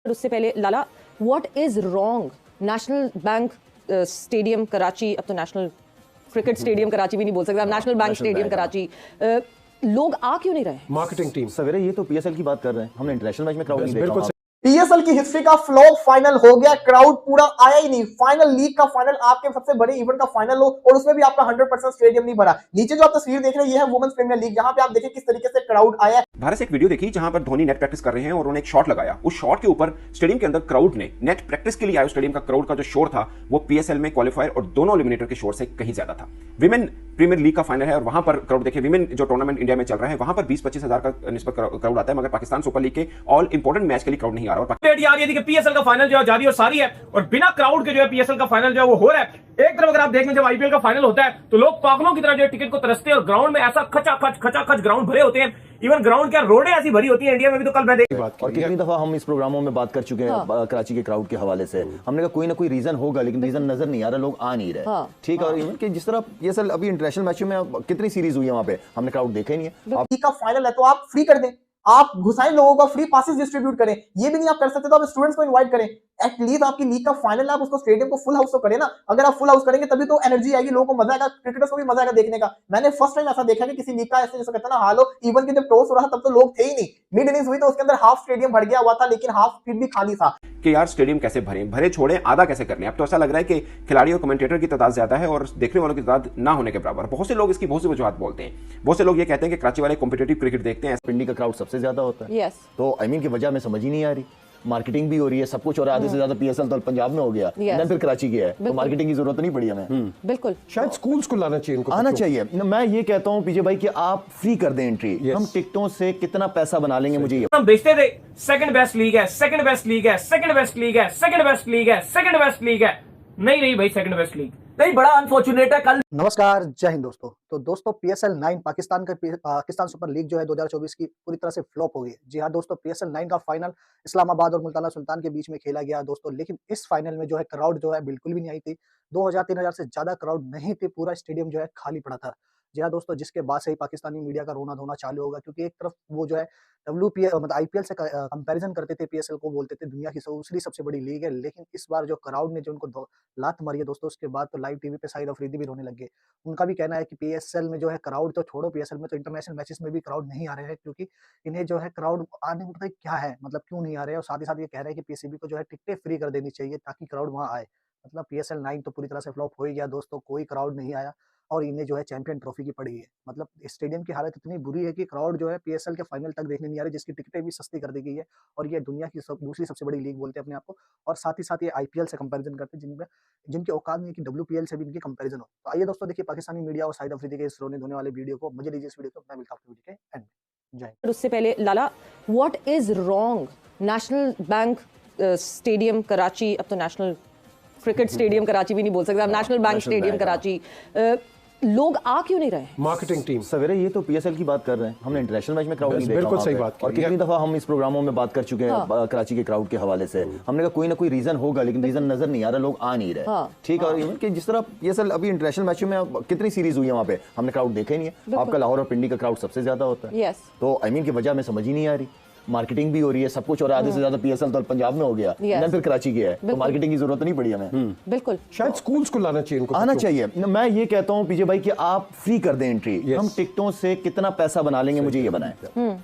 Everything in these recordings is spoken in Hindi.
उससे पहले Lala, what is wrong? National bank stadium Karachi, अब तो नेशनल क्रिकेट स्टेडियम कराची भी नहीं बोल सकते, नेशनल बैंक स्टेडियम कराची, लोग आ क्यों नहीं रहे? मार्केटिंग टीम सवेरे ये तो पीएसएल की बात कर रहे हैं, हमने इंटरनेशनल मैच में क्राउड नहीं देखा। पीएसएल की हिस्ट्री का फ्लॉप फाइनल हो गया, क्राउड पूरा आया ही नहीं। फाइनल लीग का फाइनल, आपके सबसे बड़े इवेंट का फाइनल हो और उसमें भी आपका 100% स्टेडियम नहीं भरा। नीचे जो आप तस्वीर देख रहे हैं ये है वुमेन्स प्रीमियर लीग, जहां पे आप देखिए किस तरीके से क्राउड आया। भारत से एक वीडियो देखी जहां पर धोनी नेट प्रैक्टिस कर रहे हैं और उन्होंने एक शॉट लगाया। उस शॉट के ऊपर स्टेडियम के अंदर क्राउड ने नेट प्रैक्टिस के लिए आए स्टेडियम का क्राउड का जो शोर था वो पीएसएल में क्वालिफायर और दोनों एलिमिनेटर के शोर से कहीं ज्यादा था। विमेन प्रीमियर लीग का फाइनल है और वहां पर क्राउड देखिए, विमेन जो टूर्नामेंट इंडिया में चल रहा है वहां पर 20-25 हजार का निस्बत क्राउड आता है, मगर पाकिस्तान सुपर लीग के ऑल इंपॉर्टेंट मैच के लिए क्राउड नहीं आ रहा। और पीएसएल का फाइनल जो है जारी और सारी है और बिना क्राउड के जो है पीएसएल का फाइनल जो है वो हो रहा है। एक तरफ अगर आप देख लें जब आईपीएल का फाइनल होता है तो लोग पागलों की तरह जो है टिकट को तरसते हैं और ग्राउंड में ऐसा खचाखच ग्राउंड भरे होते हैं। इवन ग्राउंड क्या रोडें ऐसी भरी होती है इंडिया में भी। तो कल मैं और कितनी दफा हम इस प्रोग्रामों में बात कर चुके हैं कराची के क्राउड के हवाले से। हमने कहा कोई ना कोई रीजन होगा, लेकिन रीजन नजर नहीं आ रहा, लोग आ नहीं रहे। ठीक है, और इवन कि जिस तरह पीएसएल अभी इंटरनेशनल मैचों में कितनी सीरीज हुई है वहां पे, हमने क्राउड देखा ही नहीं है। का फाइनल है तो आप फ्री कर दें, आप घुसाएं लोगों को, फ्री पासेस डिस्ट्रीब्यूट करें। ये भी नहीं आप कर सकते तो आप स्टूडेंट्स को इनवाइट करें। एटलीस्ट आपकी लीग का फाइनल है, आप उसको स्टेडियम को फुल हाउस तो करें ना। अगर आप फुल हाउस करेंगे तभी तो एनर्जी आएगी, लोगों को मजा आएगा, क्रिकेटर्स को भी मजा आएगा देखने का। मैंने फर्स्ट टाइम ऐसा देखा कि किसी लीग का ऐसे जैसे कहते हैं ना हाल हो। इवन कि जब टॉस हो रहा था तब तो लोग थे ही नहीं, मिड इनिंग्स हुई तो उसके अंदर हाफ स्टेडियम भर गया हुआ था, लेकिन हाफ फिर भी खाली था कि यार स्टेडियम कैसे भरे छोड़े, आधा कैसे करने। अब तो ऐसा लग रहा है कि खिलाड़ी और कमेंटेटर की तादाद ज्यादा है और देखने वालों की तादाद ना होने के बराबर। बहुत से लोग इसकी बहुत सी वजूहत बोलते हैं। बहुत से लोग ये कहते हैं कि कराची वाले कॉम्पिटिटिव क्रिकेट देखते हैं, पिंडी का क्राउड सबसे ज्यादा होता है। yes. तो आई मीन की वजह में समझ ही नहीं आ रही। मार्केटिंग भी हो रही है, सब कुछ हो रहा है। आधे से ज्यादा पीएसएल तो पंजाब में हो गया, फिर कराची गया है, तो मार्केटिंग की जरूरत नहीं पड़ी हमें। बिल्कुल, शायद स्कूल्स को लाना चाहिए, इनको आना चाहिए। मैं ये कहता हूँ पीजे भाई कि आप फ्री कर दें एंट्री। हम टिकटों से कितना पैसा बना लेंगे मुझे ये। हम बेचते थे सेकंड बेस्ट लीग है, सेकंड बेस्ट लीग है, सेकंड बेस्ट लीग है, सेकंड बेस्ट लीग है, सेकंड बेस्ट लीग है। नहीं भाई, सेकंड बेस्ट लीग नहीं, बड़ा अनफॉर्चुनेट है। कल नमस्कार, जय हिंद दोस्तों। तो दोस्तों PSL 9 पाकिस्तान सुपर लीग जो है 2024 की पूरी तरह से फ्लॉप हो गई है। जी हाँ दोस्तों, PSL 9 का फाइनल इस्लामाबाद और मुल्ताना सुल्तान के बीच में खेला गया दोस्तों, लेकिन इस फाइनल में जो है क्राउड जो है बिल्कुल भी नहीं आई थी। 2000-3000 से ज्यादा क्राउड नहीं थी, पूरा स्टेडियम जो है खाली पड़ा था। जी हाँ दोस्तों, जिसके बाद से ही पाकिस्तानी मीडिया का रोना धोना चालू होगा, क्योंकि एक तरफ वो जो है मतलब आईपीएल से कंपैरिजन करते थे, पीएसएल को बोलते थे दुनिया की दूसरी सबसे बड़ी लीग है। लेकिन इस बार जो क्राउड ने जो उनको लात मारी है दोस्तों, उसके बाद तो लाइव टीवी पे शाहिद अफरीदी भी रोने लग गए। उनका भी कहना है कि पीएसएल में जो है क्राउड तो छोड़ो, पीएसएल में तो इंटरनेशनल मैचेस में भी क्राउड नहीं आ रहे हैं, क्योंकि इन्हें जो है क्राउड आने में पता है क्या है, मतलब क्यों नहीं आ रहे हैं। और साथ ही साथ ये कह रहे हैं कि पीसीबी को जो है टिकटें फ्री कर देनी चाहिए ताकि क्राउड वहां आए। मतलब PSL 9 तो पूरी तरह से फ्लॉप हो ही गया दोस्तों, कोई क्राउड नहीं आया और इन्हें जो है चैंपियन ट्रॉफी की पड़ी है। मतलब स्टेडियम की हालत इतनी बुरी है कि क्राउड जो है PSL के फाइनल तक देखने नहीं आ रही, जिसकी टिकटें भी सस्ती कर दी गई है। और ये दुनिया की दूसरी सबसे बड़ी लीग बोलते हैं अपने आप को। और साथ ही साथ ये आईपीएल से कंपैरिजन करते हैं, जिनकी औकात नहीं है कि WPL से भी इनकी कंपैरिजन हो। तो आइए दोस्तों देखिए पाकिस्तानी मीडिया और शाहिद अफरीदी के इस रोने धोने वाले वीडियो को। मजे लीजिए इस वीडियो को, मैं मिलता हूं वीडियो के एंड में। जय। उससे पहले Lala, what is wrong? National bank stadium Karachi, अब तो नेशनल क्रिकेट स्टेडियम कराची भी नहीं बोल सकते, नेशनल बैंक स्टेडियम कराची, लोग आ क्यों नहीं रहे? मार्केटिंग टीम सवेरे ये तो पीएसएल की बात कर रहे हैं, हमने इंटरनेशनल मैच में क्राउड नहीं देखा। बिल्कुल सही बात। और कितनी दफा हम इस प्रोग्रामों में बात कर चुके हैं कराची के क्राउड के हवाले से। हमने कहा कोई ना कोई रीजन होगा, लेकिन रीजन नजर नहीं आ रहा, लोग आ नहीं रहे। ठीक है, और इवन कि जिस तरह पीएसएल अभी इंटरनेशनल मैचों में कितनी सीरीज हुई है वहां पे, हमने क्राउड देखा ही नहीं है। आपका लाहौर और पिंडी का क्राउड सबसे ज्यादा होता है। तो आई मीन की वजह में समझ ही नहीं आ रही। मार्केटिंग भी हो रही है, सब कुछ हो रहा है। आधे से ज्यादा पीएसएल तो पंजाब में हो गया, फिर कराची गया है, तो मार्केटिंग की जरूरत नहीं पड़ी हमें। बिल्कुल, शायद स्कूल्स को लाना चाहिए, इनको आना चाहिए। मैं ये कहता हूँ पीजे भाई कि आप फ्री कर दें एंट्री। हम टिकटों से कितना पैसा बना लेंगे मुझे ये बनाए।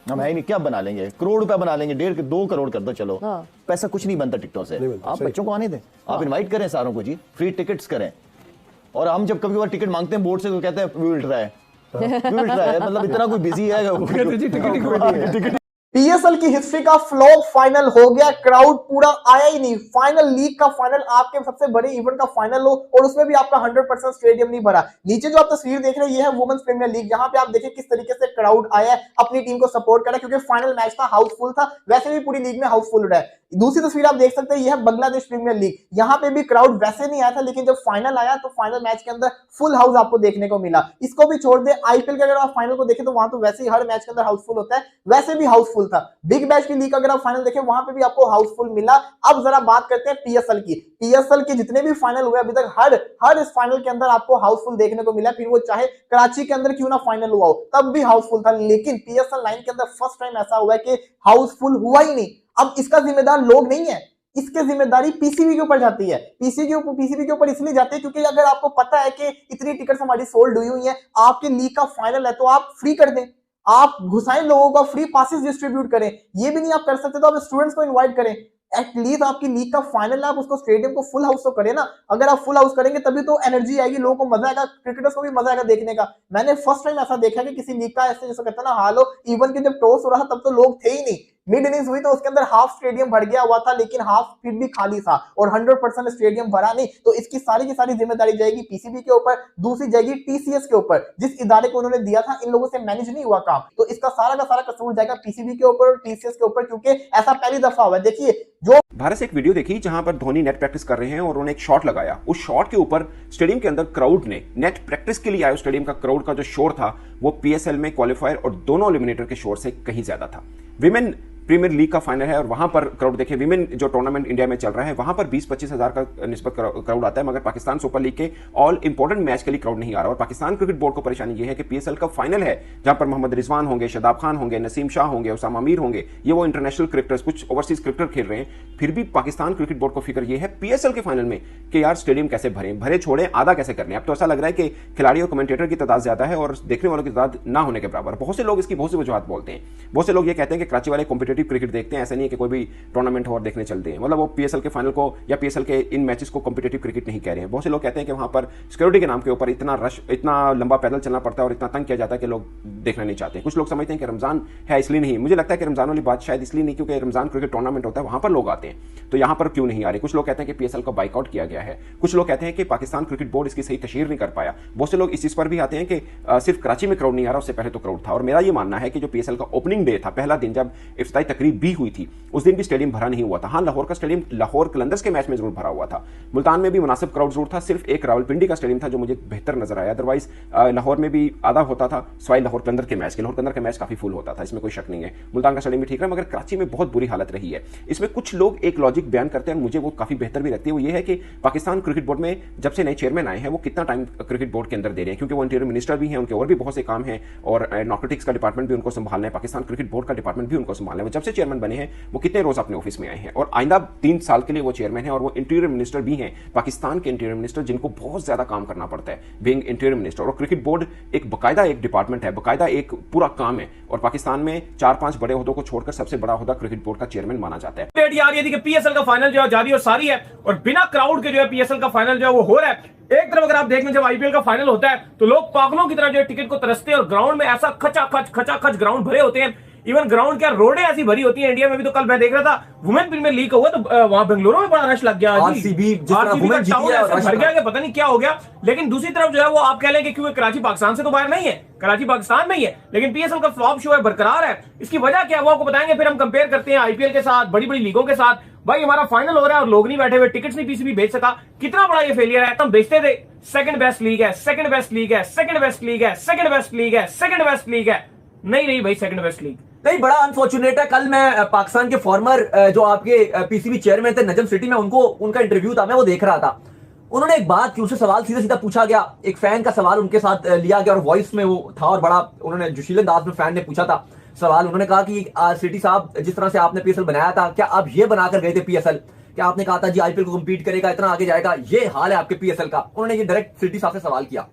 हम है नहीं, क्या बना लेंगे? करोड़ रुपया बना लेंगे, 1.5-2 करोड़ कर दो, चलो। पैसा कुछ नहीं बनता टिकटों से। आप बच्चों को आने दें, आप इन्वाइट करें सारों को, जी फ्री टिकट्स करें। और हम जब कभी टिकट मांगते हैं बोर्ड से तो कहते हैं वी विल ट्राई। मतलब इतना कोई बिजी है। पीएसएल की हिस्ट्री का फ्लॉप फाइनल हो गया, क्राउड पूरा आया ही नहीं। फाइनल लीग का फाइनल, आपके सबसे बड़े इवेंट का फाइनल हो और उसमें भी आपका 100% स्टेडियम नहीं भरा। नीचे जो आप तस्वीर देख रहे हैं ये है वुमेन्स प्रीमियर लीग, जहां पे आप देखिए किस तरीके से क्राउड आया है, अपनी टीम को सपोर्ट करा, क्योंकि फाइनल मैच था, हाउसफुल था। वैसे भी पूरी लीग में हाउसफुल रहा है। दूसरी तस्वीर आप देख सकते हैं, यह है बांग्लादेश प्रीमियर लीग, यहाँ पे भी क्राउड वैसे नहीं आया था, लेकिन जब फाइनल आया तो फाइनल मैच के अंदर फुल हाउस आपको देखने को मिला। इसको भी छोड़ दे, आईपीएल के अगर आप फाइनल को देखें तो वहां तो वैसे ही हर मैच के अंदर हाउसफुल होता है, वैसे भी हाउसफुल था। बिग बैश की लीग का अगर आप फाइनल देखें वहां पे भी आपको हाउसफुल मिला। अब जरा बात करते हैं पीएसएल की। पीएसएल के जितने भी फाइनल हुए अभी तक, हर इस फाइनल के अंदर आपको हाउसफुल देखने को मिला, फिर वो चाहे कराची के अंदर क्यों ना फाइनल हुआ हो, तब भी हाउसफुल था। लेकिन पीएसएल 9 के अंदर फर्स्ट टाइम ऐसा हुआ है कि हाउसफुल हुआ ही नहीं। अब इसका जिम्मेदार लोग नहीं है, इसकी जिम्मेदारी पीसीबी के ऊपर जाती है। पीसीबी के ऊपर इसलिए जाती है क्योंकि अगर आपको पता है कि इतनी टिकट्स हमारी सोल्ड हुई हैं, आपके लीग का फाइनल है, तो आप फ्री कर दें, आप घुसाएं लोगों को, फ्री पासेस डिस्ट्रीब्यूट करें। ये भी नहीं आप कर सकते तो आप स्टूडेंट्स को इनवाइट करें। एटलीस्ट आपकी लीग का फाइनल है, आप उसको स्टेडियम को फुल हाउस तो करें ना। अगर आप फुल हाउस करेंगे तभी तो एनर्जी आएगी, लोगों को मजा आएगा, क्रिकेटर्स को भी मजा आएगा देखने का। मैंने फर्स्ट टाइम ऐसा देखा कि किसी लीग का ऐसे जैसे कहता ना हाल हो, इवन कि जब टॉस हो रहा तब तो लोग थे ही नहीं, मिड इनिंग्स हुई तो उसके अंदर हाफ स्टेडियम भर गया हुआ था, लेकिन हाफ फिर भी खाली था और 100% स्टेडियम भरा नहीं। तो इसकी सारी की सारी जिम्मेदारी जाएगी पीसीबी के ऊपर, दूसरी जाएगी टीसीएस के ऊपर, जिस इदारे को उन्होंने दिया था, इन लोगों से मैनेज नहीं हुआ काम, तो इसका सारा का सारा कसूर जाएगा पीसीबी के ऊपर और टीसीएस के ऊपर, क्योंकि ऐसा पहली दफा हुआ है। देखिए जो भारत से एक वीडियो देखी जहां पर धोनी नेट प्रैक्टिस कर रहे हैं और उन्होंने एक शॉट लगाया, उस शॉट के ऊपर स्टेडियम के अंदर क्राउड ने, नेट प्रैक्टिस के लिए आए स्टेडियम का क्राउड का जो शोर था वो पीएसएल में क्वालिफायर और दोनों एलिमिनेटर के शोर से कहीं ज्यादा था। विमेन प्रीमियर लीग का फाइनल है और वहां पर क्राउड देखिए, विमेन जो टूर्नामेंट इंडिया में चल रहा है वहां पर 20-25 हजार का निस्बत क्राउड आता है, मगर पाकिस्तान सुपर लीग के ऑल इंपॉर्टेंट मैच के लिए क्राउड नहीं आ रहा। और पाकिस्तान क्रिकेट बोर्ड को परेशानी यह है कि पीएसएल का फाइनल है जहां पर मोहम्मद रिजवान होंगे, शादाब खान होंगे, नसीम शाह होंगे, उसामा मीर होंगे, ये वो इंटरनेशनल क्रिकेटर्स, कुछ ओवरसीज क्रिकेटर खेल रहे हैं। फिर भी पाकिस्तान क्रिकेट बोर्ड को फिक्र यह है पीएसएल के फाइनल में कि यार स्टेडियम कैसे भरे छोड़े, आधा कैसे करने। अब तो ऐसा लग रहा है कि खिलाड़ी और कमेंटेटर की तादाद ज्यादा है और देखने वालों की तादाद ना होने के बराबर। बहुत से लोग इसकी बहुत सी वजूहत बोलते हैं। बहुत से लोग ये कहते हैं कि कराची वाले कॉम्पिटेटिव क्रिकेट देखते हैं, ऐसा नहीं है कि कोई भी टूर्नामेंट हो और देखने चलते हैं। मतलब वो पीएसएल के फाइनल को या पीएसएल के इन मैचेस को कॉम्पिटेटिव क्रिकेट नहीं कह रहे हैं। बहुत से लोग कहते हैं कि वहां पर सिक्योरिटी के नाम के ऊपर इतना रश, इतना लंबा पैदल चलना पड़ता है और इतना तंग किया जाता है कि लोग देखना नहीं चाहते। कुछ लोग समझते हैं कि रमजान है इसलिए नहीं। मुझे लगता है कि रमजान वाली बात शायद इसलिए नहीं क्योंकि रमजान क्रिकेट टूर्नामेंट होता है, वहां पर लोग आते हैं, तो यहां पर क्यों नहीं आ रहे। कुछ लोग कहते हैं कि पीएसएल को बाइकआउट किया गया है, कुछ लोग कहते हैं कि पाकिस्तान क्रिकेट बोर्ड इसकी सही तशहीर नहीं कर पाया। बहुत से लोग इस चीज पर भी आते हैं कि सिर्फ कराची में क्राउड नहीं आ रहा, उससे पहले तो क्राउड था। और मेरा ये मानना है कि जो पीएसएल का ओपनिंग डे था, पहला दिन जब इफ्तिताई तकरीब भी हुई थी, उस दिन भी स्टेडियम भरा नहीं हुआ था। हाँ, लाहौर का स्टेडियम लाहौर कलंदर्स के मैच में जरूर भरा हुआ था, मुल्तान में भी मुनासिब क्राउड जरूर था, सिर्फ एक रावलपिंडी का स्टेडियम था जो मुझे बेहतर नजर आया। अदरवाइज लाहौर में भी आधा होता था सवाई लाहौर कलंदर के मैच के। लाहौर कलंदर का मैच काफी फुल होता था, इसमें कोई शक नहीं है। मुल्तान का स्टेडियम भी ठीक रहा, मगर कराची में बहुत बुरी हालत रही है। इसमें कुछ लोग एक लॉजिक बयान करते हैं, मुझे वो काफी बेहतर भी लगती है। वो ये है कि पाकिस्तान क्रिकेट बोर्ड में जब से नए चेयरमैन आए हैं वो कितना टाइम क्रिकेट बोर्ड के अंदर दे रहे हैं, क्योंकि वो इंटीरियर मिनिस्टर भी हैं, उनके और भी बहुत से काम हैं और नार्कोटिक्स का डिपार्टमेंट भी उनको संभालना है, पाकिस्तान क्रिकेट बोर्ड का डिपार्टमेंट भी उनको संभालना है। वो जब से चेयरमैन बने हैं वो कितने रोज अपने ऑफिस में आए हैं और आइंदा 3 साल के लिए वो चेयरमैन है और वो इंटीरियर मिनिस्टर भी हैं, पाकिस्तान के इंटीरियर मिनिस्टर, जिनको बहुत ज्यादा काम करना पड़ता है बीइंग इंटीरियर मिनिस्टर। और क्रिकेट बोर्ड एक बकायदा एक डिपार्टमेंट है, बकायदा एक पूरा काम है और पाकिस्तान में 4-5 बड़े ओहदों को छोड़कर सबसे बड़ा ओहदा क्रिकेट बोर्ड का चेयरमैन माना जाता है। अपडेट ये आ रही थी कि पीएसएल का फाइनल जो है जारी और सारी है और बिना क्राउड के जो है पीएसएल का फाइनल जो है वो हो रहा है। एक तरफ अगर आप देख लें जब आईपीएल का फाइनल होता है तो लोग पागलों की तरह जो है टिकट को तरसते हैं और ग्राउंड में ऐसा खचाखच ग्राउंड भरे होते हैं। इवन ग्राउंड क्या रोडें ऐसी भरी होती है इंडिया में भी। तो कल मैं देख रहा था वुमेन प्रीमियर लीग हुआ तो वहां बेंगलुरु में बड़ा रश लग गया, आरसीबी का टाउन ऐसा भर गया कि पता नहीं क्या हो गया। लेकिन दूसरी तरफ जो है वो आप कह लें कि क्योंकि कराची पाकिस्तान से तो बाहर नहीं है, कराची पाकिस्तान में ही है, लेकिन पीएसएल का फ्लॉप शो है बरकरार है। इसकी वजह क्या है वो आपको बताएंगे, फिर हम कंपेयर करते हैं आईपीएल के साथ, बड़ी बड़ी लीगों के साथ। भाई हमारा फाइनल हो रहा है और लोग नहीं बैठे हुए, टिकट्स नहीं पीसीबी बेच सका, कितना बड़ा ये फेलियर है। तुम बेचते थे सेकंड बेस्ट लीग है, सेकंड बेस्ट लीग है, सेकंड बेस्ट लीग है, सेकंड बेस्ट लीग है, सेकंड बेस्ट लीग है, नहीं नहीं भाई सेकंड बेस्ट लीग नहीं। बड़ा अनफॉर्चुनेट है। कल मैं पाकिस्तान के फॉर्मर जो आपके पीसीबी चेयरमैन थे नजम सिटी में, उनका इंटरव्यू था, मैं वो देख रहा था। उन्होंने एक बात की, उनसे सवाल सीधा सीधा पूछा गया, एक फैन का सवाल उनके साथ लिया गया और वॉइस में वो था और बड़ा उन्होंने जोशीले अंदाज में फैन ने पूछा था सवाल। उन्होंने कहा कि सिटी साहब जिस तरह से आपने पीएसएल बनाया था, क्या आप ये बनाकर गए थे पीएसएल, क्या आपने कहा था जी आईपीएल को कंपीट करेगा, इतना आगे जाएगा, ये हाल है आपके पीएसएल का। उन्होंने ये डायरेक्ट सिटी साहब से सवाल किया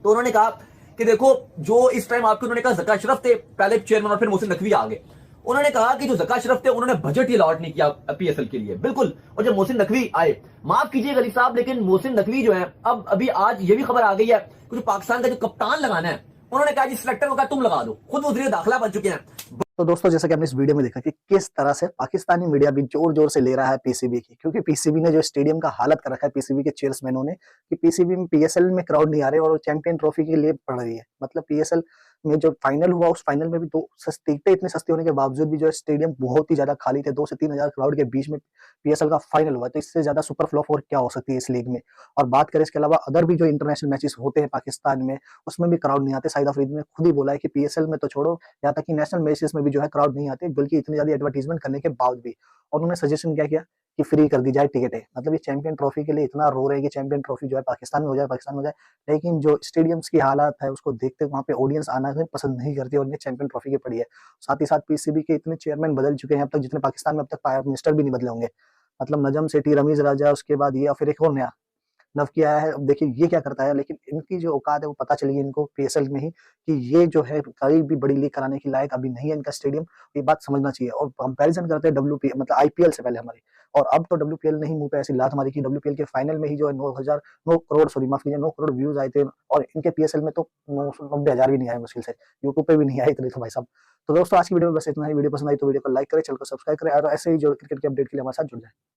तो उन्होंने कहा कि देखो जो इस टाइम आपके, उन्होंने कहा ज़का अशरफ थे पहले चेयरमैन और फिर मोहसिन नकवी आ गए। उन्होंने कहा कि जो ज़का अशरफ थे उन्होंने बजट ही अलॉट नहीं किया पीएसएल के लिए, बिल्कुल। और जब मोहसिन नकवी आए, माफ कीजिए गली साहब, लेकिन मोहसिन नकवी जो है, अब अभी आज ये भी खबर आ गई है कि जो पाकिस्तान का जो कप्तान लगाना है, उन्होंने कहा जी सिलेक्टर को कहा तुम लगा दो, खुद वज़ीर दाखिला बन चुके हैं। तो दोस्तों जैसा कि हमने इस वीडियो में देखा कि किस तरह से पाकिस्तानी मीडिया भी जोर जोर से ले रहा है पीसीबी की, क्योंकि पीसीबी ने जो स्टेडियम का हालत कर रखा है पीसीबी के चेयरमैनों ने कि पीसीबी में पीएसएल में क्राउड नहीं आ रहे और चैंपियन ट्रॉफी के लिए पड़ रही है। मतलब पीएसएल में जो फाइनल हुआ उस फाइनल में भी टिकटें इतनी सस्ती होने के बावजूद भी जो स्टेडियम बहुत ही ज्यादा खाली थे, 2 से 3 हजार क्राउड के बीच में पीएसएल का फाइनल हुआ। तो इससे ज्यादा सुपर फ्लॉप और क्या हो सकती है इस लीग में। और बात करें इसके अलावा अदर भी जो इंटरनेशनल मैचेस होते हैं पाकिस्तान में, उसमें भी क्राउड नहीं आते। शाहिद अफरीदी ने खुद ही बोला है कि पीएसएल में तो छोड़ो, यहाँ तक कि नेशनल मैचेस में भी जो है क्राउड नहीं आते, बल्कि इतनी ज्यादा एडवर्टीजमेंट करने के बाद भी। और उन्होंने सजेशन क्या किया कि फ्री कर दी जाए टिकटें। मतलब ये चैंपियन ट्रॉफी के लिए इतना रो रहे हैं कि चैंपियन ट्रॉफी जो है पाकिस्तान में हो जाए, पाकिस्तान में हो जाए, लेकिन जो स्टेडियम्स की हालात है उसको देखते वहाँ पे ऑडियंस आना पसंद नहीं करती और उन्हें चैंपियन ट्रॉफी की पड़ी है। साथ ही साथ पीसीबी के इतने चेयरमैन बदल चुके हैं अब तक, जितने पाकिस्तान में अब तक प्राइम मिनिस्टर भी नहीं बदले होंगे। मतलब नजम सेठी, रमीज राजा, उसके बाद ये और फिर एक और नया नव किया है। अब देखिए ये क्या करता है, लेकिन इनकी जो औकात है वो पता चलेगी इनको पीएसएल में ही कि ये जो है कहीं भी बड़ी लीग कराने की लायक अभी नहीं है इनका स्टेडियम। ये बात समझना चाहिए। और कंपैरिजन करते हैं डब्ल्यूपीएल मतलब आईपीएल से पहले हमारी, और अब तो डब्ल्यूपीएल ने ही मुंह पे ऐसी लात मारी कि डब्ल्यूपीएल के फाइनल में ही जो है 9 करोड़ सॉरी माफ कीजिए 9 करोड़ व्यूज आए थे, और इनके पीएसएल में तो 90,000 भी नहीं आए मुश्किल से, यूट्यूब पे भी नहीं आए इतने तो भाई साहब। तो दोस्तों आज की वीडियो में बस इतना ही। वीडियो पसंद आई तो वीडियो को लाइक करें, चैनल को सब्सक्राइब करें और ऐसे ही जो क्रिकेट के अपडेट के लिए हमारे साथ जुड़ जाए।